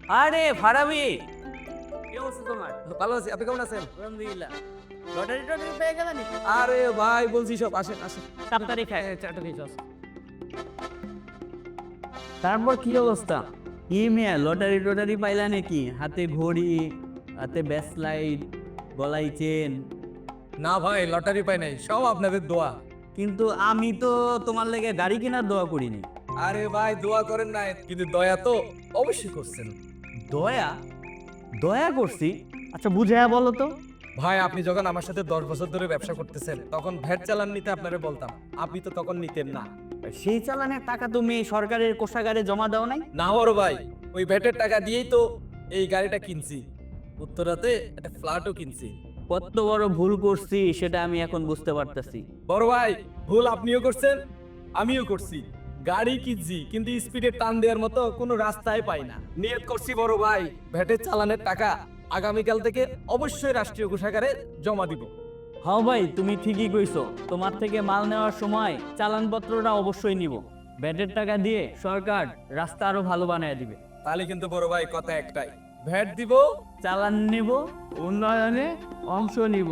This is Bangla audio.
আরে ফারাবি, কি অবস্থা তোমার? ভালো আছি, আপনি কেমন আছেন? আলহামদুলিল্লাহ। লটারি টটারি পেয়ে গেল নি? আরে ভাই বলছি সব, আসেন আসেন। 7 তারিখ চারটা দিয়েছ। তারপর কি অবস্থা? কি মেয়ে লটারি টটারি পাইলা নাকি? হাতে ঘড়ি, হাতে ব্যাসলাইট, গলায় চেন। না ভাই, লটারি পাই নাই, সব আপনাদের দোয়া। কিন্তু আমি তো তোমার লেগে গাড়ি কেনার দোয়া করিনি। আরে ভাই দোয়া করেন নাই, কিন্তু দয়া তো অবশ্যই করছেন। দয়া? দয়া করছি? আচ্ছা বুঝাইয়া বলো তো। ভাই আপনি যখন আমার সাথে 10 বছর ধরে ব্যবসা করতেছেন, তখন ভ্যাট চালান নিতে আপনারে বলতাম, আপনি তো তখন নিতেন না। সেই চালানের টাকা তুমি সরকারের কোষাগারে জমা দাও নাই? না বড় ভাই, ওই ভ্যাটের টাকা দিয়েই তো এই গাড়িটা কিনছি, উত্তরাতে একটা ফ্ল্যাটও কিনছি। কত বড় ভুল করছি সেটা আমি এখন বুঝতে পারতেছি। বড় ভাই, ভুল আপনিও করছেন, আমিও করছি। গাড়ি কিনছি কিন্তু স্পিডে টান দেওয়ার মতো কোনো রাস্তায় পাই না। নিয়ত করছি বড় ভাই, ভ্যাটের চালানের টাকা আগামীকাল থেকে অবশ্যই রাষ্ট্রীয় কোষাগারে জমা দিব। হ্যাঁ ভাই, তুমি ঠিকই কইছো। তোমার থেকে মাল নেওয়ার সময় চালানপত্রটা অবশ্যই নিব। ব্যাটের টাকা দিয়ে সরকার রাস্তা আরো ভালো বানায় দিবে। তাহলে কিন্তু বড় ভাই কথা একটাই, ভ্যাট দিব। চালান নিব, উন্নয়নে অংশ নিব।